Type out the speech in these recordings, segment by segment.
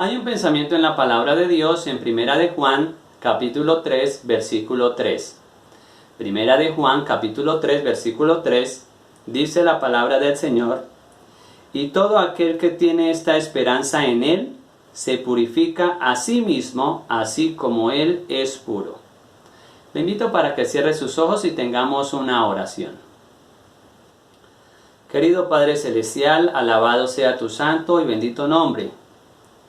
Hay un pensamiento en la palabra de Dios en Primera de Juan, capítulo 3, versículo 3. Primera de Juan, capítulo 3, versículo 3, dice la palabra del Señor: y todo aquel que tiene esta esperanza en Él, se purifica a sí mismo, así como Él es puro. Le invito para que cierre sus ojos y tengamos una oración. Querido Padre Celestial, alabado sea tu santo y bendito nombre.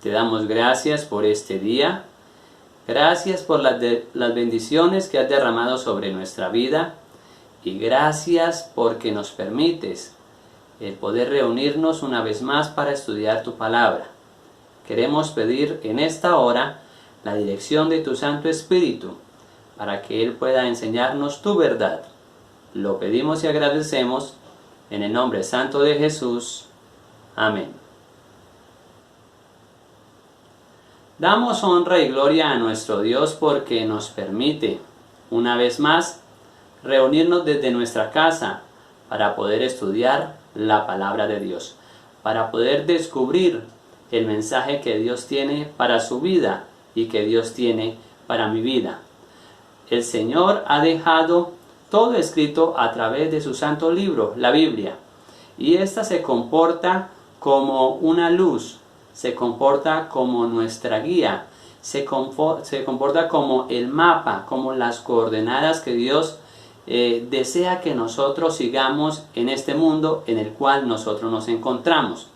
Te damos gracias por este día. Gracias por las bendiciones que has derramado sobre nuestra vida. Y gracias porque nos permites el poder reunirnos una vez más para estudiar tu palabra. Queremos pedir en esta hora la dirección de tu Santo Espíritu para que Él pueda enseñarnos tu verdad. Lo pedimos y agradecemos en el nombre santo de Jesús. Amén. Damos honra y gloria a nuestro Dios porque nos permite, una vez más, reunirnos desde nuestra casa para poder estudiar la palabra de Dios, para poder descubrir el mensaje que Dios tiene para su vida y que Dios tiene para mi vida. El Señor ha dejado todo escrito a través de su santo libro, la Biblia, y esta se comporta como una luz, se comporta como nuestra guía, se comporta como el mapa, como las coordenadas que Dios desea que nosotros sigamos en este mundo en el cual nosotros nos encontramos.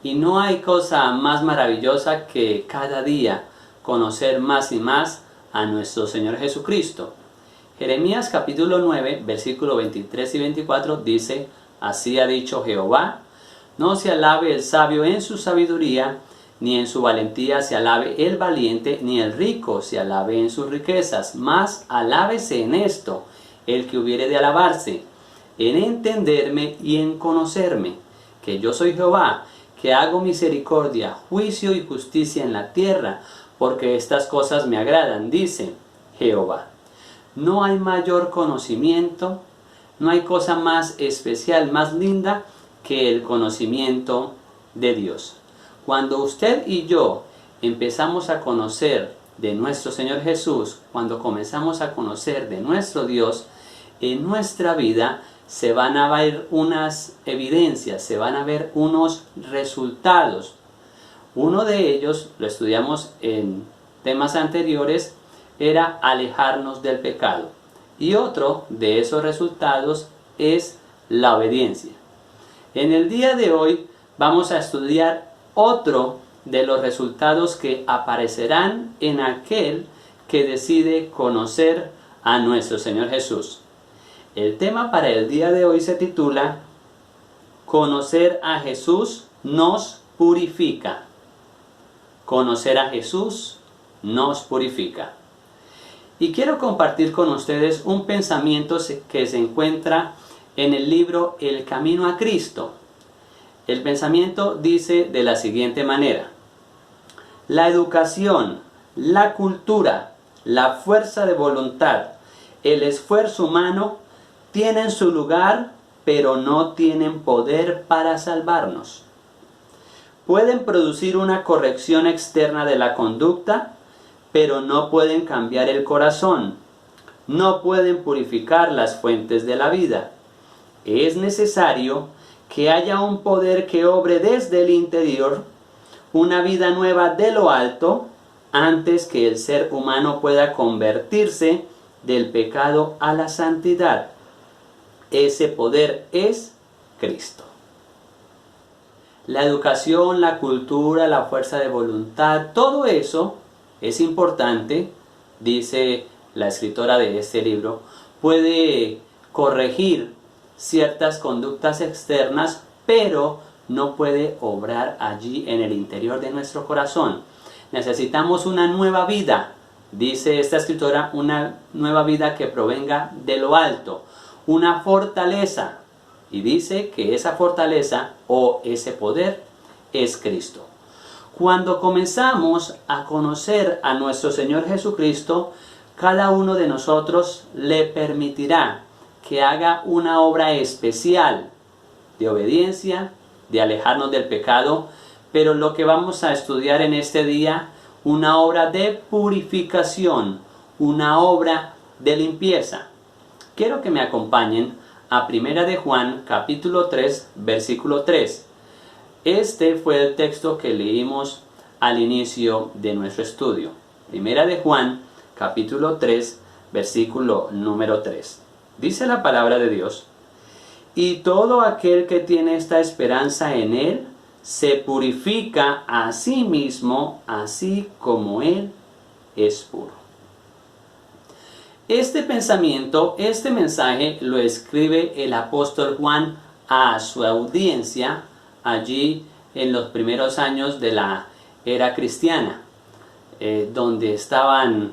Y no hay cosa más maravillosa que cada día conocer más y más a nuestro Señor Jesucristo. Jeremías capítulo 9, versículo 23 y 24 dice: así ha dicho Jehová, no se alabe el sabio en su sabiduría, ni en su valentía se alabe el valiente, ni el rico se alabe en sus riquezas, mas alábese en esto el que hubiere de alabarse, en entenderme y en conocerme, que yo soy Jehová, que hago misericordia, juicio y justicia en la tierra, porque estas cosas me agradan, dice Jehová. No hay mayor conocimiento, no hay cosa más especial, más linda que el conocimiento de Dios. Cuando usted y yo empezamos a conocer de nuestro Señor Jesús, cuando comenzamos a conocer de nuestro Dios, en nuestra vida se van a ver unas evidencias, se van a ver unos resultados. Uno de ellos, lo estudiamos en temas anteriores, era alejarnos del pecado. Y otro de esos resultados es la obediencia. En el día de hoy vamos a estudiar otro de los resultados que aparecerán en aquel que decide conocer a nuestro Señor Jesús. El tema para el día de hoy se titula: conocer a Jesús nos purifica. Conocer a Jesús nos purifica. Y quiero compartir con ustedes un pensamiento que se encuentra en el libro El Camino a Cristo. El pensamiento dice de la siguiente manera: la educación, la cultura, la fuerza de voluntad, el esfuerzo humano tienen su lugar, pero no tienen poder para salvarnos. Pueden producir una corrección externa de la conducta, pero no pueden cambiar el corazón. No pueden purificar las fuentes de la vida. Es necesario que haya un poder que obre desde el interior, una vida nueva de lo alto, antes que el ser humano pueda convertirse del pecado a la santidad. Ese poder es Cristo. La educación, la cultura, la fuerza de voluntad, todo eso es importante, dice la escritora de este libro, puede corregir ciertas conductas externas, pero no puede obrar allí en el interior de nuestro corazón. Necesitamos una nueva vida, dice esta escritora, una nueva vida que provenga de lo alto, una fortaleza, y dice que esa fortaleza o ese poder es Cristo. Cuando comenzamos a conocer a nuestro Señor Jesucristo, cada uno de nosotros le permitirá que haga una obra especial de obediencia, de alejarnos del pecado, pero lo que vamos a estudiar en este día, una obra de purificación, una obra de limpieza. Quiero que me acompañen a Primera de Juan, capítulo 3, versículo 3. Este fue el texto que leímos al inicio de nuestro estudio. Primera de Juan, capítulo 3, versículo número 3. Dice la palabra de Dios: y todo aquel que tiene esta esperanza en Él, se purifica a sí mismo, así como Él es puro. Este pensamiento, este mensaje lo escribe el apóstol Juan a su audiencia allí en los primeros años de la era cristiana, donde estaban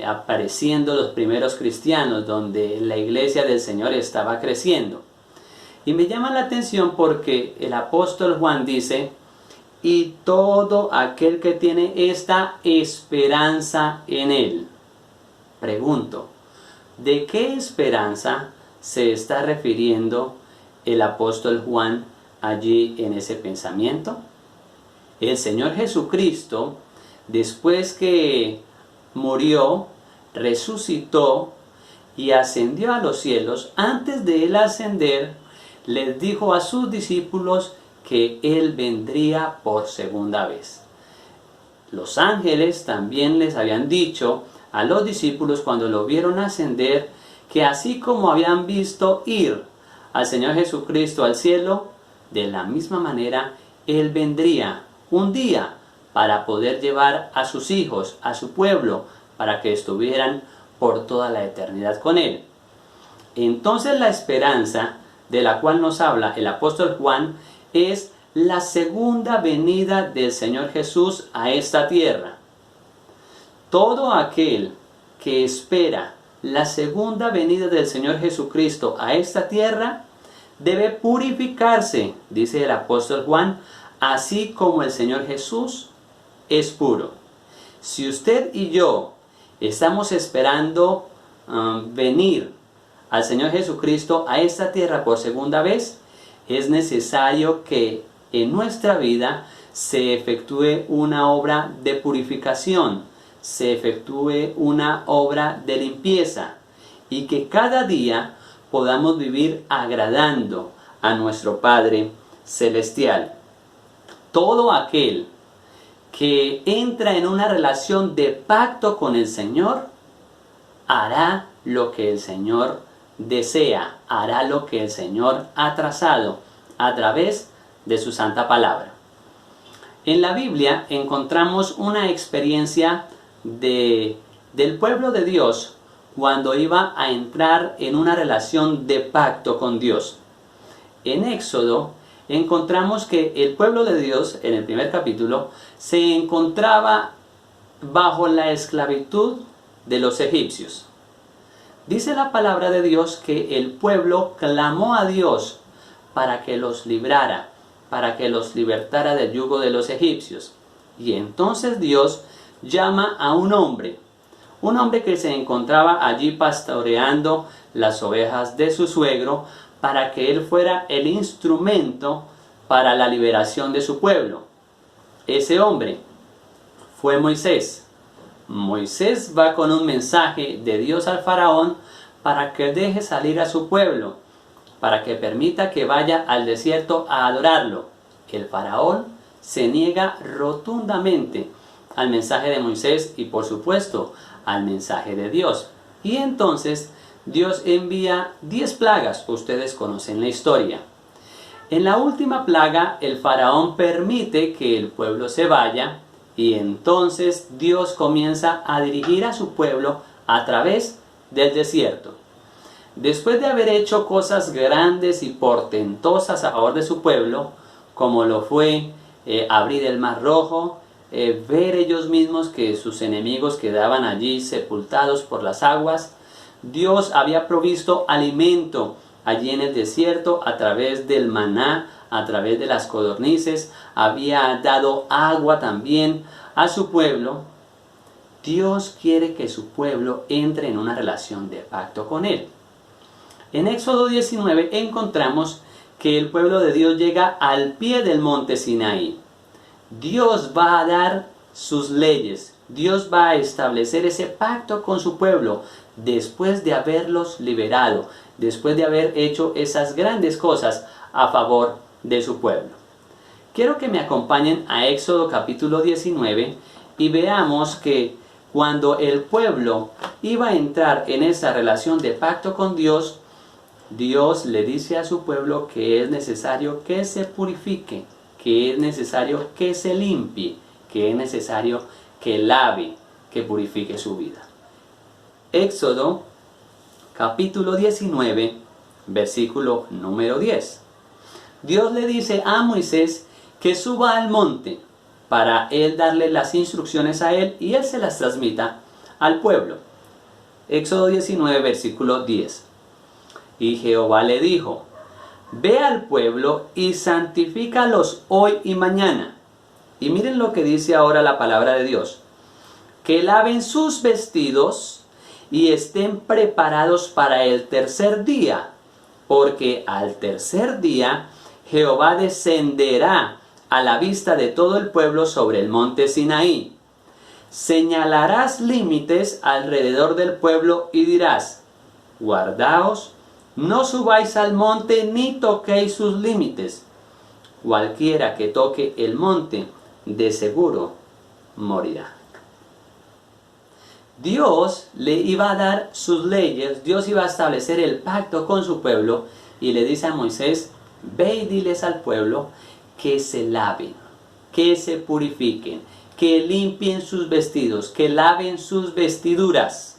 apareciendo los primeros cristianos, donde la iglesia del Señor estaba creciendo. Y me llama la atención porque el apóstol Juan dice: y todo aquel que tiene esta esperanza en Él. Pregunto, ¿de qué esperanza se está refiriendo el apóstol Juan allí en ese pensamiento? El Señor Jesucristo, después que murió, resucitó y ascendió a los cielos, antes de Él ascender, les dijo a sus discípulos que Él vendría por segunda vez. Los ángeles también les habían dicho a los discípulos cuando lo vieron ascender, que así como habían visto ir al Señor Jesucristo al cielo, de la misma manera Él vendría un día para poder llevar a sus hijos, a su pueblo, para que estuvieran por toda la eternidad con Él. Entonces la esperanza de la cual nos habla el apóstol Juan es la segunda venida del Señor Jesús a esta tierra. Todo aquel que espera la segunda venida del Señor Jesucristo a esta tierra debe purificarse, dice el apóstol Juan, así como el Señor Jesús es puro. Si usted y yo estamos esperando venir al Señor Jesucristo a esta tierra por segunda vez, es necesario que en nuestra vida se efectúe una obra de purificación, se efectúe una obra de limpieza, y que cada día podamos vivir agradando a nuestro Padre Celestial. Todo aquel que entra en una relación de pacto con el Señor hará lo que el Señor desea, hará lo que el Señor ha trazado a través de su santa palabra. En la Biblia encontramos una experiencia del pueblo de Dios cuando iba a entrar en una relación de pacto con Dios. En Éxodo encontramos que el pueblo de Dios, en el primer capítulo, se encontraba bajo la esclavitud de los egipcios. Dice la palabra de Dios que el pueblo clamó a Dios para que los librara, para que los libertara del yugo de los egipcios. Y entonces Dios llama a un hombre que se encontraba allí pastoreando las ovejas de su suegro, para que él fuera el instrumento para la liberación de su pueblo. Ese hombre fue Moisés. Moisés va con un mensaje de Dios al faraón para que deje salir a su pueblo, para que permita que vaya al desierto a adorarlo. El faraón se niega rotundamente al mensaje de Moisés y, por supuesto, al mensaje de Dios. Y entonces Dios envía 10 plagas. Ustedes conocen la historia. En la última plaga, el faraón permite que el pueblo se vaya, y entonces Dios comienza a dirigir a su pueblo a través del desierto. Después de haber hecho cosas grandes y portentosas a favor de su pueblo, como lo fue abrir el Mar Rojo, ver ellos mismos que sus enemigos quedaban allí sepultados por las aguas, Dios había provisto alimento allí en el desierto a través del maná, a través de las codornices, había dado agua también a su pueblo. Dios quiere que su pueblo entre en una relación de pacto con Él. En Éxodo 19 encontramos que el pueblo de Dios llega al pie del monte Sinaí. Dios va a dar sus leyes. Dios va a establecer ese pacto con su pueblo después de haberlos liberado, después de haber hecho esas grandes cosas a favor de su pueblo. Quiero que me acompañen a Éxodo capítulo 19 y veamos que cuando el pueblo iba a entrar en esa relación de pacto con Dios, Dios le dice a su pueblo que es necesario que se purifique, que es necesario que se limpie, que es necesario que lave, que purifique su vida. Éxodo capítulo 19, versículo número 10. Dios le dice a Moisés que suba al monte para él darle las instrucciones a él y él se las transmita al pueblo. Éxodo 19, versículo 10. Y Jehová le dijo: ve al pueblo y santifícalos hoy y mañana. Y miren lo que dice ahora la palabra de Dios: que laven sus vestidos y estén preparados para el tercer día, porque al tercer día Jehová descenderá a la vista de todo el pueblo sobre el monte Sinaí. Señalarás límites alrededor del pueblo y dirás: guardaos, no subáis al monte ni toquéis sus límites. Cualquiera que toque el monte, de seguro morirá. Dios le iba a dar sus leyes, Dios iba a establecer el pacto con su pueblo y le dice a Moisés: ve y diles al pueblo que se laven, que se purifiquen, que limpien sus vestidos, que laven sus vestiduras.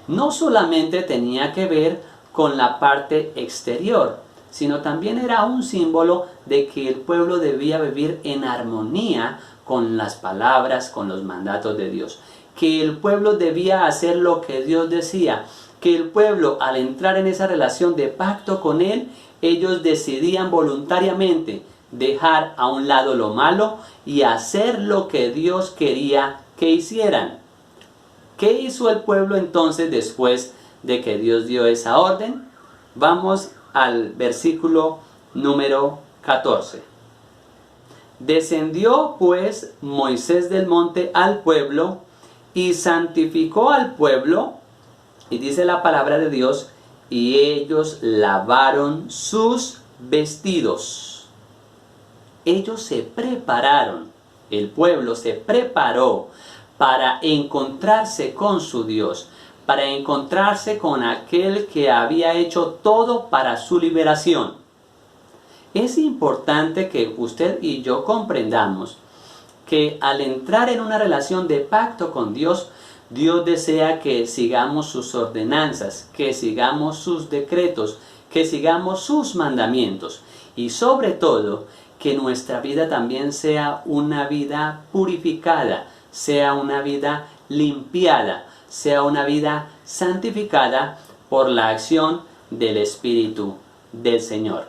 No solamente tenía que ver con la parte exterior, sino también era un símbolo de que el pueblo debía vivir en armonía con las palabras, con los mandatos de Dios. Que el pueblo debía hacer lo que Dios decía. Que el pueblo, al entrar en esa relación de pacto con Él, ellos decidían voluntariamente dejar a un lado lo malo y hacer lo que Dios quería que hicieran. ¿Qué hizo el pueblo entonces después de que Dios dio esa orden? Vamos al versículo número 14. Descendió pues Moisés del monte al pueblo y santificó al pueblo, y dice la palabra de Dios, y ellos lavaron sus vestidos. Ellos se prepararon, el pueblo se preparó para encontrarse con su Dios, para encontrarse con aquel que había hecho todo para su liberación. Es importante que usted y yo comprendamos que al entrar en una relación de pacto con Dios, Dios desea que sigamos sus ordenanzas, que sigamos sus decretos, que sigamos sus mandamientos y sobre todo que nuestra vida también sea una vida purificada, sea una vida limpiada, sea una vida santificada por la acción del Espíritu del Señor.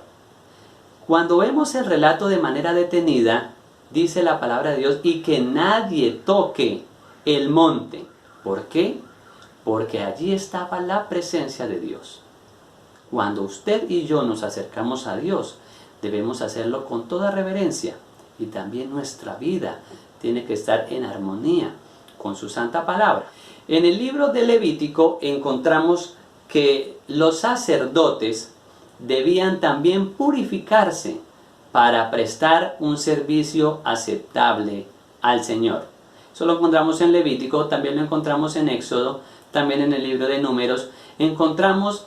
Cuando vemos el relato de manera detenida, dice la palabra de Dios, y que nadie toque el monte. ¿Por qué? Porque allí estaba la presencia de Dios. Cuando usted y yo nos acercamos a Dios, debemos hacerlo con toda reverencia. Y también nuestra vida tiene que estar en armonía con su santa palabra. En el libro de Levítico encontramos que los sacerdotes debían también purificarse para prestar un servicio aceptable al Señor. Eso lo encontramos en Levítico, también lo encontramos en Éxodo, también en el libro de Números. Encontramos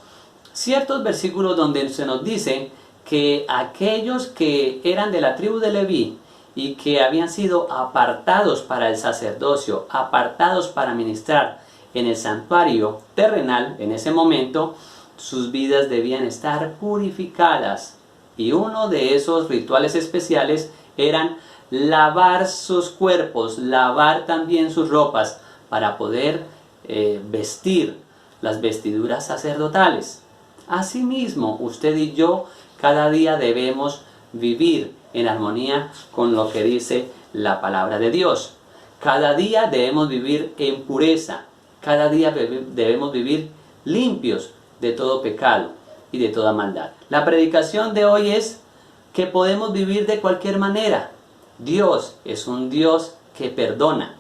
ciertos versículos donde se nos dice que aquellos que eran de la tribu de Leví y que habían sido apartados para el sacerdocio, apartados para ministrar en el santuario terrenal, en ese momento, sus vidas debían estar purificadas. Y uno de esos rituales especiales eran lavar sus cuerpos, lavar también sus ropas para poder vestir las vestiduras sacerdotales. Asimismo, usted y yo cada día debemos vivir en armonía con lo que dice la palabra de Dios. Cada día debemos vivir en pureza. Cada día debemos vivir limpios de todo pecado y de toda maldad. La predicación de hoy es que podemos vivir de cualquier manera, Dios es un Dios que perdona,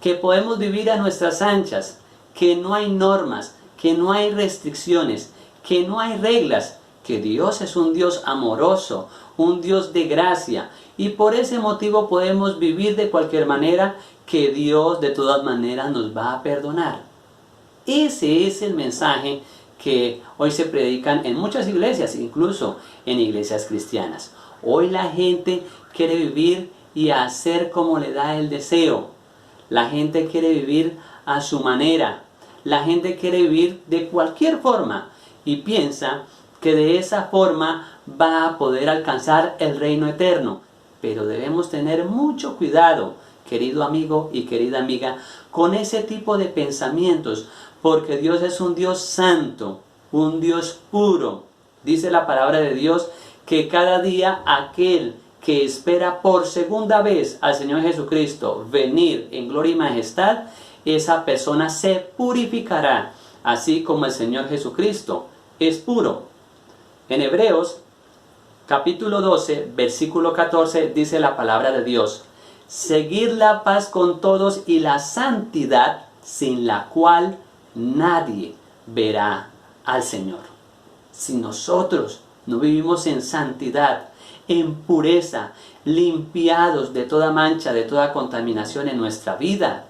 que podemos vivir a nuestras anchas, que no hay normas, que no hay restricciones, que no hay reglas, que Dios es un Dios amoroso, un Dios de gracia, y por ese motivo podemos vivir de cualquier manera, que Dios de todas maneras nos va a perdonar. Ese es el mensaje que hoy se predican en muchas iglesias, incluso en iglesias cristianas. Hoy la gente quiere vivir y hacer como le da el deseo. La gente quiere vivir a su manera. La gente quiere vivir de cualquier forma y piensa que de esa forma va a poder alcanzar el reino eterno. Pero debemos tener mucho cuidado, querido amigo y querida amiga, con ese tipo de pensamientos, porque Dios es un Dios santo, un Dios puro. Dice la palabra de Dios que cada día aquel que espera por segunda vez al Señor Jesucristo venir en gloria y majestad, esa persona se purificará, así como el Señor Jesucristo es puro. En Hebreos capítulo 12, versículo 14, dice la palabra de Dios: seguid la paz con todos y la santidad, sin la cual nadie verá al Señor. Si nosotros no vivimos en santidad, en pureza, limpiados de toda mancha, de toda contaminación en nuestra vida,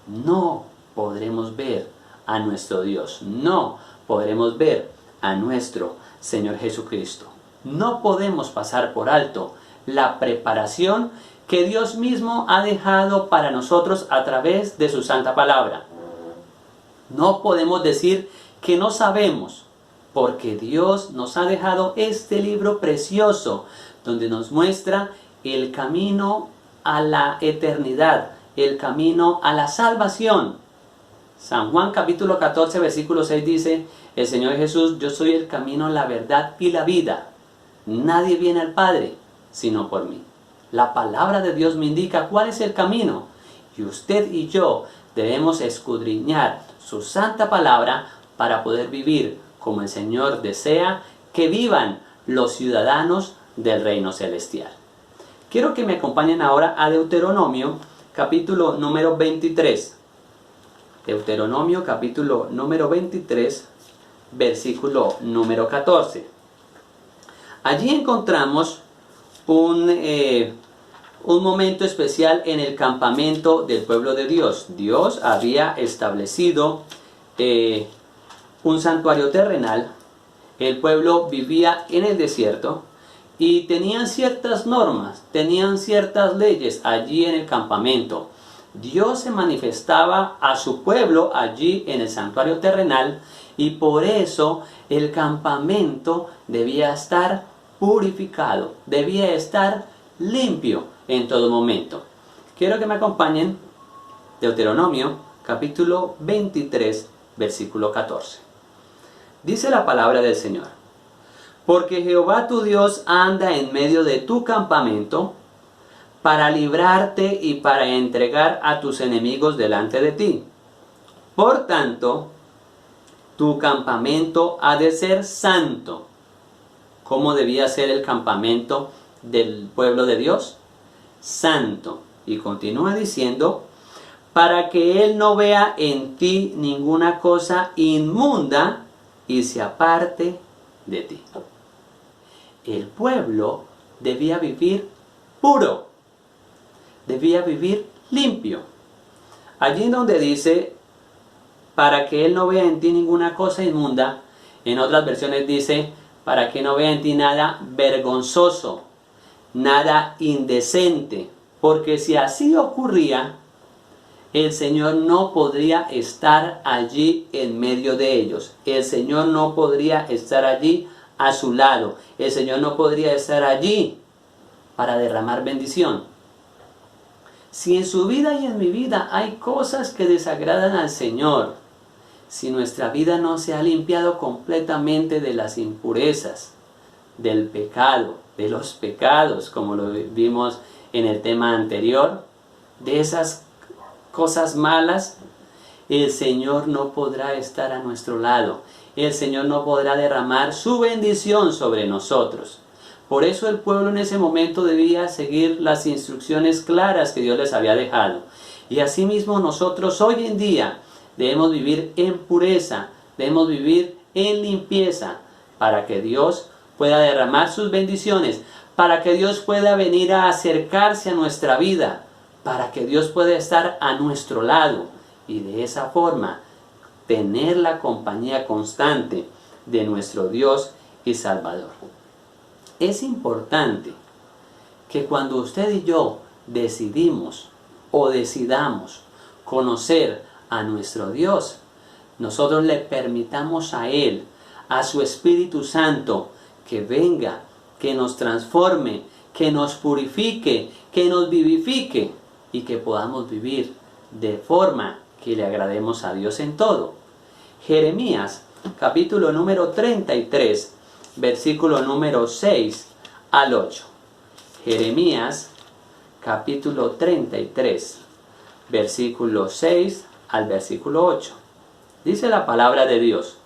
no podremos ver a nuestro Dios, no podremos ver a nuestro Señor Jesucristo. No podemos pasar por alto la preparación que Dios mismo ha dejado para nosotros a través de su santa palabra. No podemos decir que no sabemos, porque Dios nos ha dejado este libro precioso, donde nos muestra el camino a la eternidad, el camino a la salvación. San Juan capítulo 14, versículo 6 dice: el Señor Jesús: yo soy el camino, la verdad y la vida. Nadie viene al Padre sino por mí. La palabra de Dios me indica cuál es el camino, y usted y yo debemos escudriñar su santa palabra para poder vivir como el Señor desea que vivan los ciudadanos del reino celestial. Quiero que me acompañen ahora a Deuteronomio capítulo número 23. Deuteronomio capítulo número 23, versículo número 14. Allí encontramos un momento especial en el campamento del pueblo de Dios. Dios había establecido un santuario terrenal. El pueblo vivía en el desierto y tenían ciertas normas, tenían ciertas leyes allí en el campamento. Dios se manifestaba a su pueblo allí en el santuario terrenal, y por eso el campamento debía estar purificado, debía estar limpio en todo momento. Quiero que me acompañen Deuteronomio capítulo 23, versículo 14. Dice la palabra del Señor: porque Jehová tu Dios anda en medio de tu campamento para librarte y para entregar a tus enemigos delante de ti. Por tanto, tu campamento ha de ser santo. ¿Cómo debía ser el campamento del pueblo de Dios? Santo. Y continúa diciendo: para que Él no vea en ti ninguna cosa inmunda y se aparte de ti. El pueblo debía vivir puro, debía vivir limpio. Allí donde dice: para que Él no vea en ti ninguna cosa inmunda, en otras versiones dice: para que no vea en ti nada vergonzoso, nada indecente, porque si así ocurría, el Señor no podría estar allí en medio de ellos. El Señor no podría estar allí a su lado. El Señor no podría estar allí para derramar bendición. Si en su vida y en mi vida hay cosas que desagradan al Señor, si nuestra vida no se ha limpiado completamente de las impurezas, del pecado, de los pecados, como lo vimos en el tema anterior, de esas cosas malas, el Señor no podrá estar a nuestro lado. El Señor no podrá derramar su bendición sobre nosotros. Por eso el pueblo en ese momento debía seguir las instrucciones claras que Dios les había dejado. Y asimismo nosotros hoy en día debemos vivir en pureza, debemos vivir en limpieza, para que Dios pueda derramar sus bendiciones, para que Dios pueda venir a acercarse a nuestra vida, para que Dios pueda estar a nuestro lado y de esa forma tener la compañía constante de nuestro Dios y Salvador. Es importante que cuando usted y yo decidimos o decidamos conocer a nuestro Dios, nosotros le permitamos a Él, a su Espíritu Santo, que venga, que nos transforme, que nos purifique, que nos vivifique y que podamos vivir de forma que le agrademos a Dios en todo. Jeremías, capítulo número 33, versículo número 6 al 8. Jeremías, capítulo 33, versículo 6 al versículo 8. Dice la palabra de Dios: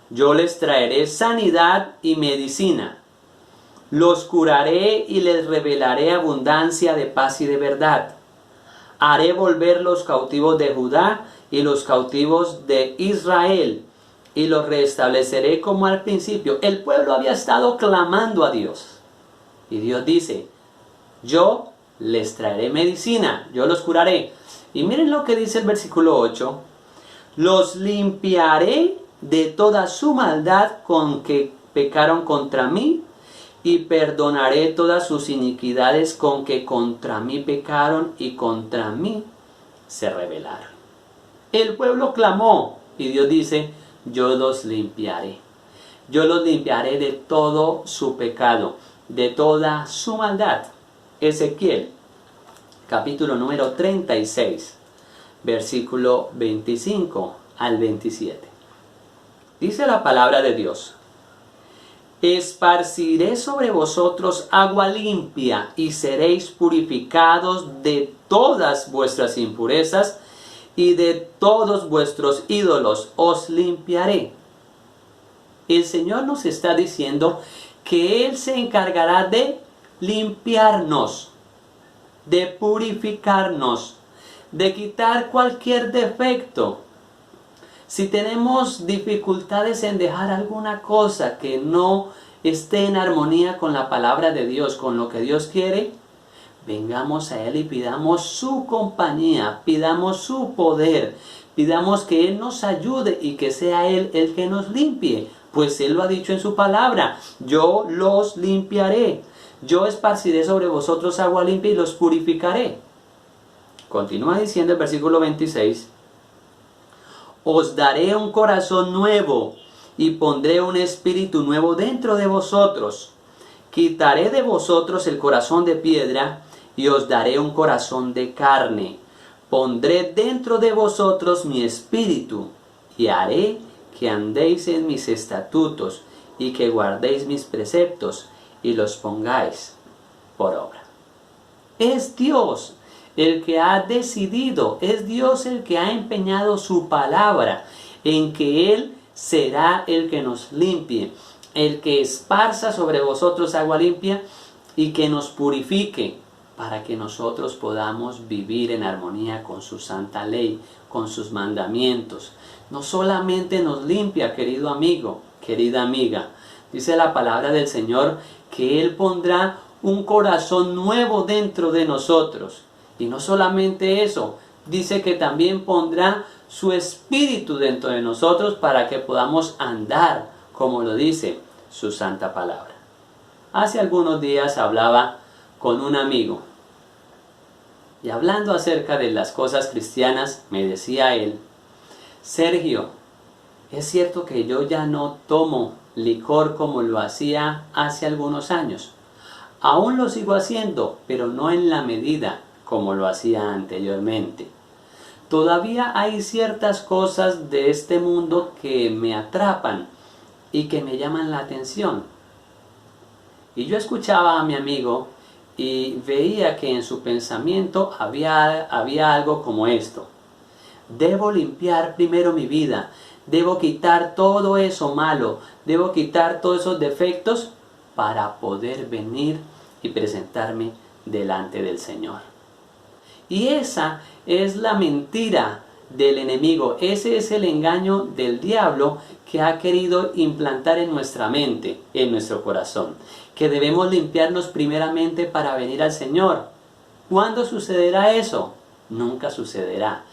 yo les traeré sanidad y medicina, los curaré y les revelaré abundancia de paz y de verdad. Haré volver los cautivos de Judá y los cautivos de Israel, y los restableceré como al principio. El pueblo había estado clamando a Dios. Y Dios dice: yo les traeré medicina, yo los curaré. Y miren lo que dice el versículo 8. Los limpiaré de toda su maldad con que pecaron contra mí, y perdonaré todas sus iniquidades con que contra mí pecaron y contra mí se rebelaron. El pueblo clamó y Dios dice: yo los limpiaré. Yo los limpiaré de todo su pecado, de toda su maldad. Ezequiel, capítulo número 36, versículo 25 al 27. Dice la palabra de Dios: esparciré sobre vosotros agua limpia y seréis purificados de todas vuestras impurezas y de todos vuestros ídolos os limpiaré. El Señor nos está diciendo que Él se encargará de limpiarnos, de purificarnos, de quitar cualquier defecto. Si tenemos dificultades en dejar alguna cosa que no esté en armonía con la palabra de Dios, con lo que Dios quiere, vengamos a Él y pidamos su compañía, pidamos su poder, pidamos que Él nos ayude y que sea Él el que nos limpie. Pues Él lo ha dicho en su palabra: yo los limpiaré, yo esparciré sobre vosotros agua limpia y los purificaré. Continúa diciendo el versículo 26. Os daré un corazón nuevo y pondré un espíritu nuevo dentro de vosotros. Quitaré de vosotros el corazón de piedra y os daré un corazón de carne. Pondré dentro de vosotros mi espíritu y haré que andéis en mis estatutos y que guardéis mis preceptos y los pongáis por obra. Es Dios el que ha decidido, es Dios el que ha empeñado su palabra en que Él será el que nos limpie, el que esparza sobre vosotros agua limpia y que nos purifique para que nosotros podamos vivir en armonía con su santa ley, con sus mandamientos. No solamente nos limpia, querido amigo, querida amiga, dice la palabra del Señor que Él pondrá un corazón nuevo dentro de nosotros. Y no solamente eso, dice que también pondrá su espíritu dentro de nosotros para que podamos andar como lo dice su santa palabra. Hace algunos días hablaba con un amigo y hablando acerca de las cosas cristianas me decía él: Sergio, es cierto que yo ya no tomo licor como lo hacía hace algunos años. Aún lo sigo haciendo, pero no en la medida como lo hacía anteriormente. Todavía hay ciertas cosas de este mundo que me atrapan y que me llaman la atención. Y yo escuchaba a mi amigo y veía que en su pensamiento había algo como esto: debo limpiar primero mi vida, debo quitar todo eso malo, debo quitar todos esos defectos para poder venir y presentarme delante del Señor. Y esa es la mentira del enemigo, ese es el engaño del diablo que ha querido implantar en nuestra mente, en nuestro corazón, que debemos limpiarnos primeramente para venir al Señor. ¿Cuándo sucederá eso? Nunca sucederá.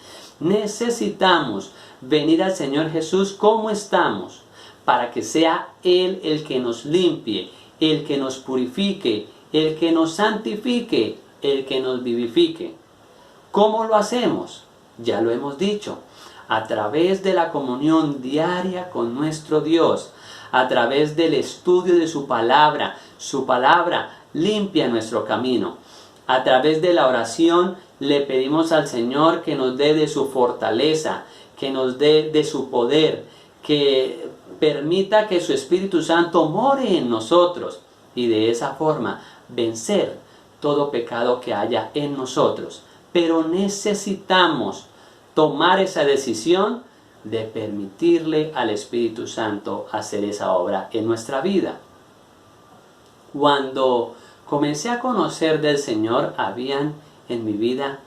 Necesitamos venir al Señor Jesús como estamos, para que sea Él el que nos limpie, el que nos purifique, el que nos santifique, el que nos vivifique. ¿Cómo lo hacemos? Ya lo hemos dicho, a través de la comunión diaria con nuestro Dios, a través del estudio de su palabra limpia nuestro camino. A través de la oración le pedimos al Señor que nos dé de su fortaleza, que nos dé de su poder, que permita que su Espíritu Santo more en nosotros y de esa forma vencer todo pecado que haya en nosotros. Pero necesitamos tomar esa decisión de permitirle al Espíritu Santo hacer esa obra en nuestra vida. Cuando comencé a conocer del Señor, habían en mi vida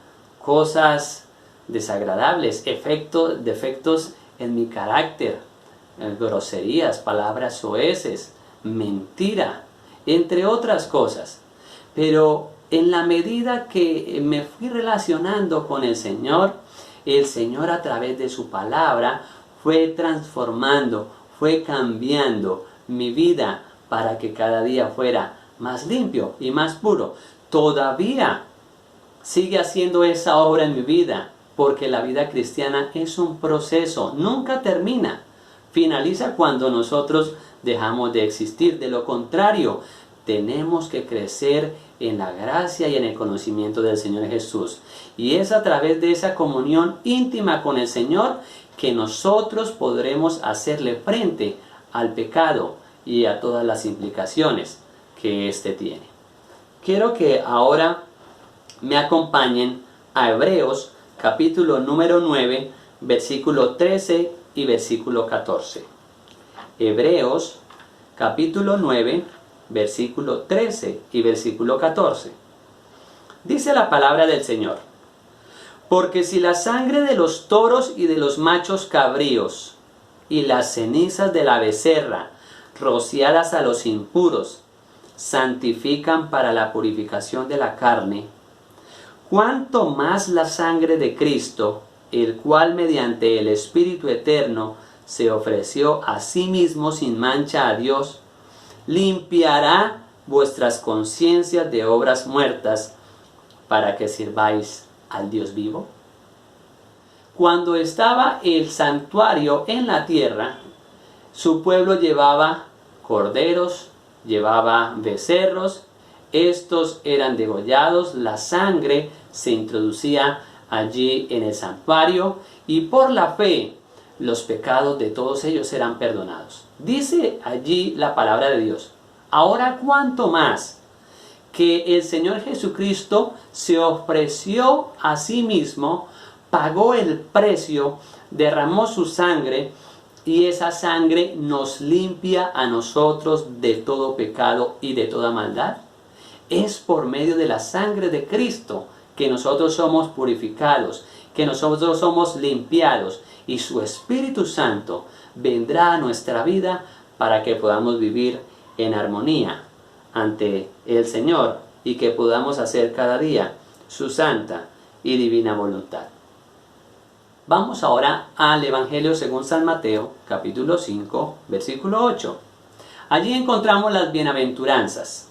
cosas desagradables, defectos en mi carácter, groserías, palabras soeces, mentira, entre otras cosas. Pero en la medida que me fui relacionando con el Señor a través de su palabra fue transformando, fue cambiando mi vida para que cada día fuera más limpio y más puro. Todavía sigue haciendo esa obra en mi vida, porque la vida cristiana es un proceso, nunca termina. Finaliza cuando nosotros dejamos de existir. De lo contrario, tenemos que crecer en la gracia y en el conocimiento del Señor Jesús. Y es a través de esa comunión íntima con el Señor que nosotros podremos hacerle frente al pecado y a todas las implicaciones que éste tiene. Quiero que ahora me acompañen a Hebreos capítulo número 9, versículo 13 y versículo 14. Hebreos capítulo 9, versículo 13 y versículo 14. Dice la palabra del Señor: porque si la sangre de los toros y de los machos cabríos y las cenizas de la becerra rociadas a los impuros santifican para la purificación de la carne, cuánto más la sangre de Cristo, el cual mediante el Espíritu Eterno se ofreció a sí mismo sin mancha a Dios, limpiará vuestras conciencias de obras muertas para que sirváis al Dios vivo. Cuando estaba el santuario en la tierra, su pueblo llevaba corderos, llevaba becerros, estos eran degollados, la sangre se introducía allí en el santuario y por la fe los pecados de todos ellos eran perdonados. Dice allí la palabra de Dios: ahora cuánto más que el Señor Jesucristo se ofreció a sí mismo, pagó el precio, derramó su sangre, y esa sangre nos limpia a nosotros de todo pecado y de toda maldad. Es por medio de la sangre de Cristo que nosotros somos purificados, que nosotros somos limpiados, y su Espíritu Santo vendrá a nuestra vida para que podamos vivir en armonía ante el Señor y que podamos hacer cada día su santa y divina voluntad. Vamos ahora al Evangelio según San Mateo, capítulo 5, versículo 8. Allí encontramos las bienaventuranzas.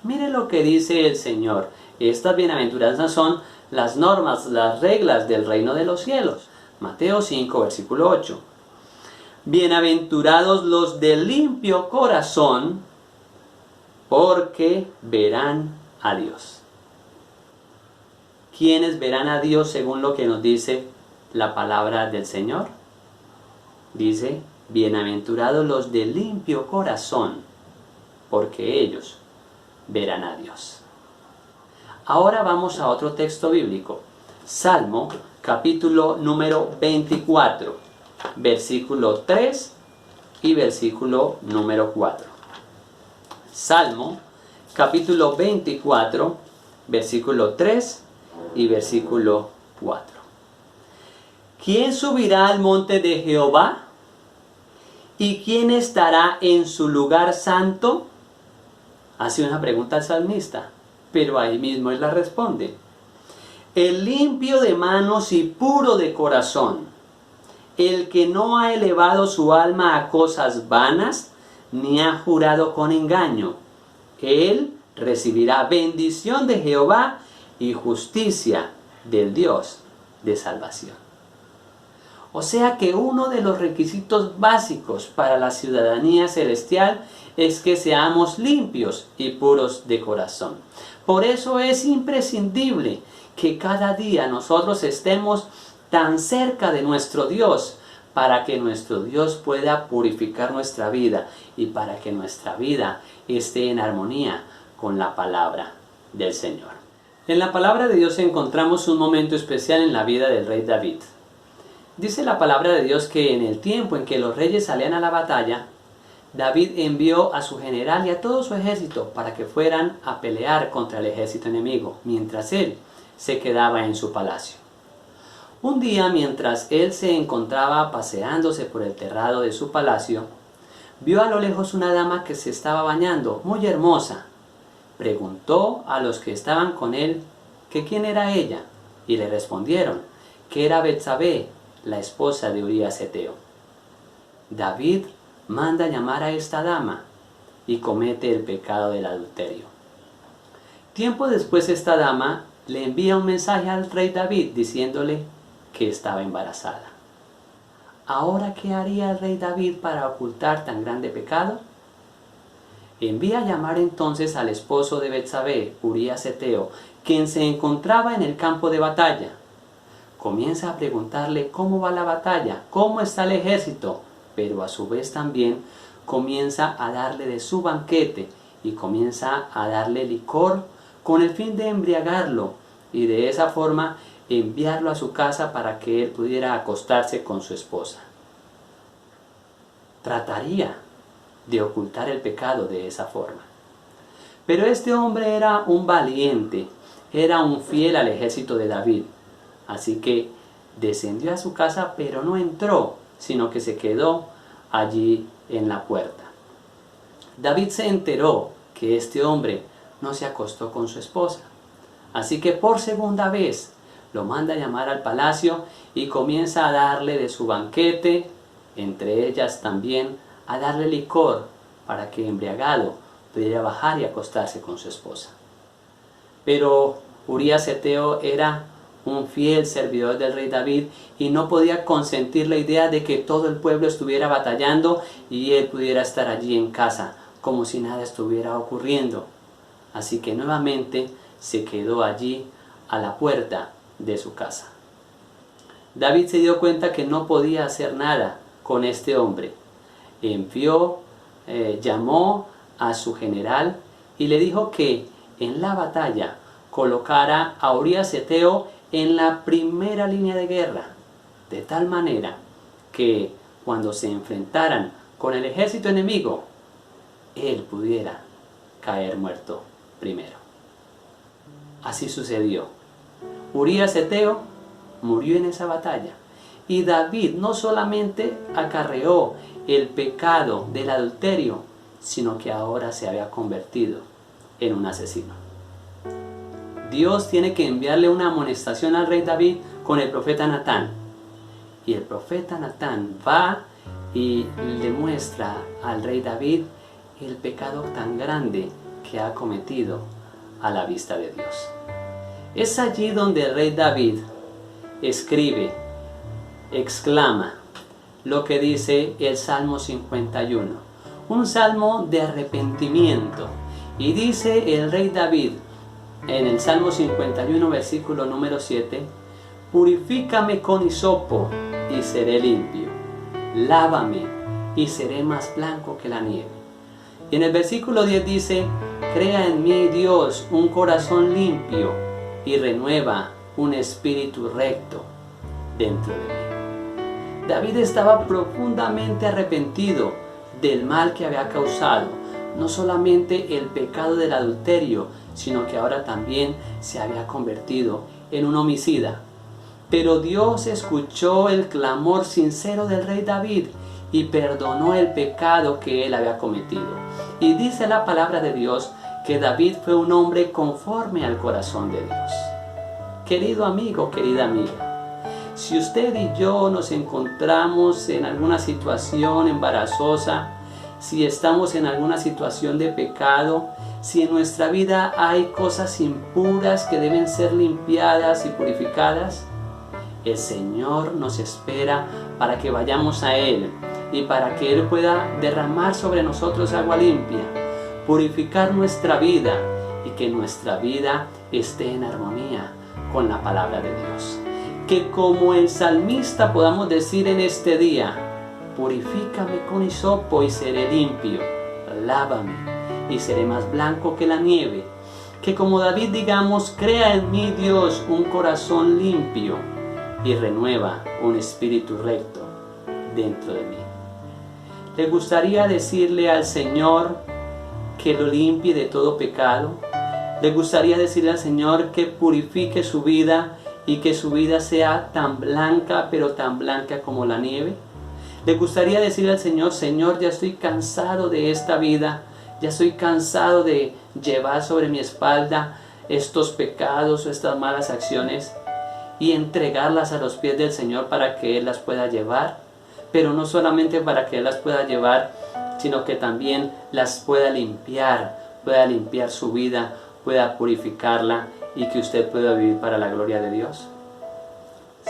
Mire lo que dice el Señor. Estas bienaventuranzas son las normas, las reglas del reino de los cielos. Mateo 5, versículo 8. Bienaventurados los de limpio corazón, porque verán a Dios. ¿Quiénes verán a Dios según lo que nos dice la palabra del Señor? Dice: bienaventurados los de limpio corazón, porque ellos verán a Dios. Ahora vamos a otro texto bíblico. Salmo, capítulo número 24, versículo 3 y versículo número 4. Salmo, capítulo 24, versículo 3 y versículo 4. ¿Quién subirá al monte de Jehová? ¿Y quién estará en su lugar santo? Hace una pregunta al salmista, pero ahí mismo él la responde. El limpio de manos y puro de corazón, el que no ha elevado su alma a cosas vanas, ni ha jurado con engaño, él recibirá bendición de Jehová y justicia del Dios de salvación. O sea que uno de los requisitos básicos para la ciudadanía celestial es que seamos limpios y puros de corazón. Por eso es imprescindible que cada día nosotros estemos tan cerca de nuestro Dios, para que nuestro Dios pueda purificar nuestra vida y para que nuestra vida esté en armonía con la palabra del Señor. En la palabra de Dios encontramos un momento especial en la vida del rey David. Dice la palabra de Dios que en el tiempo en que los reyes salían a la batalla, David envió a su general y a todo su ejército para que fueran a pelear contra el ejército enemigo, mientras él se quedaba en su palacio. Un día, mientras él se encontraba paseándose por el terrado de su palacio, vio a lo lejos una dama que se estaba bañando, muy hermosa. Preguntó a los que estaban con él que quién era ella, y le respondieron que era Betsabé, la esposa de Urías Heteo. David manda llamar a esta dama y comete el pecado del adulterio. Tiempo después esta dama le envía un mensaje al rey David diciéndole que estaba embarazada. ¿Ahora qué haría el rey David para ocultar tan grande pecado? Envía a llamar entonces al esposo de Betsabé, Urías Heteo, quien se encontraba en el campo de batalla. Comienza a preguntarle cómo va la batalla, cómo está el ejército, pero a su vez también comienza a darle de su banquete y comienza a darle licor con el fin de embriagarlo y de esa forma enviarlo a su casa para que él pudiera acostarse con su esposa. Trataría de ocultar el pecado de esa forma. Pero este hombre era un valiente, era un fiel al ejército de David. Así que descendió a su casa, pero no entró, sino que se quedó allí en la puerta. David se enteró que este hombre no se acostó con su esposa. Así que por segunda vez lo manda a llamar al palacio y comienza a darle de su banquete, entre ellas también a darle licor para que embriagado pudiera bajar y acostarse con su esposa. Pero Urías Heteo era un fiel servidor del rey David y no podía consentir la idea de que todo el pueblo estuviera batallando y él pudiera estar allí en casa como si nada estuviera ocurriendo. Así que nuevamente se quedó allí a la puerta de su casa. David se dio cuenta que no podía hacer nada con este hombre. Llamó a su general y le dijo que en la batalla colocara a Urías Heteo en la primera línea de guerra, de tal manera que cuando se enfrentaran con el ejército enemigo, él pudiera caer muerto primero. Así sucedió. Urías Heteo murió en esa batalla y David no solamente acarreó el pecado del adulterio, sino que ahora se había convertido en un asesino. Dios tiene que enviarle una amonestación al rey David con el profeta Natán. Y el profeta Natán va y le muestra al rey David el pecado tan grande que ha cometido a la vista de Dios. Es allí donde el rey David escribe, exclama lo que dice el Salmo 51, un salmo de arrepentimiento. Y dice el rey David en el Salmo 51, versículo número 7, purifícame con hisopo y seré limpio, lávame y seré más blanco que la nieve. Y en el versículo 10 dice, crea en mí, Dios, un corazón limpio y renueva un espíritu recto dentro de mí. David estaba profundamente arrepentido del mal que había causado, no solamente el pecado del adulterio, sino que ahora también se había convertido en un homicida. Pero Dios escuchó el clamor sincero del rey David y perdonó el pecado que él había cometido. Y dice la palabra de Dios que David fue un hombre conforme al corazón de Dios. Querido amigo, querida amiga, si usted y yo nos encontramos en alguna situación embarazosa, si estamos en alguna situación de pecado, si en nuestra vida hay cosas impuras que deben ser limpiadas y purificadas, el Señor nos espera para que vayamos a Él y para que Él pueda derramar sobre nosotros agua limpia, purificar nuestra vida y que nuestra vida esté en armonía con la palabra de Dios. Que como el salmista podamos decir en este día: purifícame con hisopo y seré limpio, lávame y seré más blanco que la nieve. Que como David digamos: crea en mí, Dios, un corazón limpio y renueva un espíritu recto dentro de mí. ¿Le gustaría decirle al Señor que lo limpie de todo pecado? ¿Le gustaría decirle al Señor que purifique su vida y que su vida sea tan blanca, pero tan blanca como la nieve? ¿Le gustaría decirle al Señor: Señor, ya estoy cansado de esta vida, ya estoy cansado de llevar sobre mi espalda estos pecados o estas malas acciones, y entregarlas a los pies del Señor para que Él las pueda llevar? Pero no solamente para que Él las pueda llevar, sino que también las pueda limpiar su vida, pueda purificarla y que usted pueda vivir para la gloria de Dios.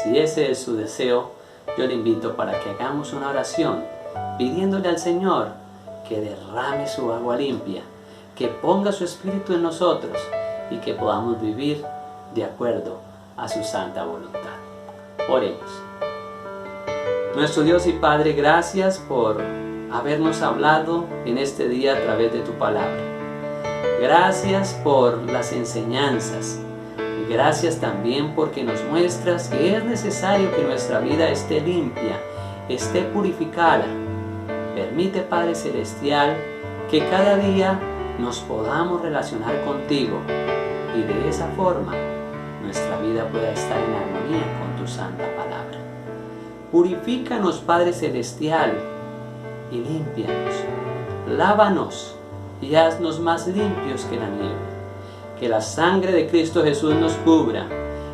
Si ese es su deseo, yo le invito para que hagamos una oración pidiéndole al Señor que derrame su agua limpia, que ponga su espíritu en nosotros y que podamos vivir de acuerdo a su santa voluntad. Oremos. Nuestro Dios y Padre, gracias por habernos hablado en este día a través de tu palabra. Gracias por las enseñanzas. Gracias también porque nos muestras que es necesario que nuestra vida esté limpia, esté purificada. Permite, Padre Celestial, que cada día nos podamos relacionar contigo y de esa forma nuestra vida pueda estar en armonía con tu santa palabra. Purifícanos, Padre Celestial, y límpianos. Lávanos y haznos más limpios que la nieve. Que la sangre de Cristo Jesús nos cubra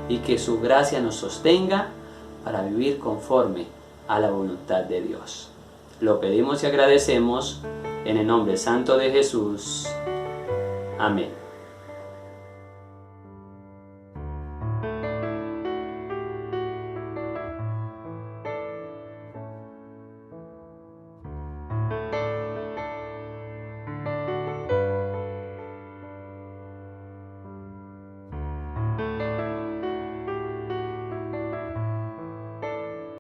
y que su gracia nos sostenga para vivir conforme a la voluntad de Dios. Lo pedimos y agradecemos en el nombre santo de Jesús. Amén.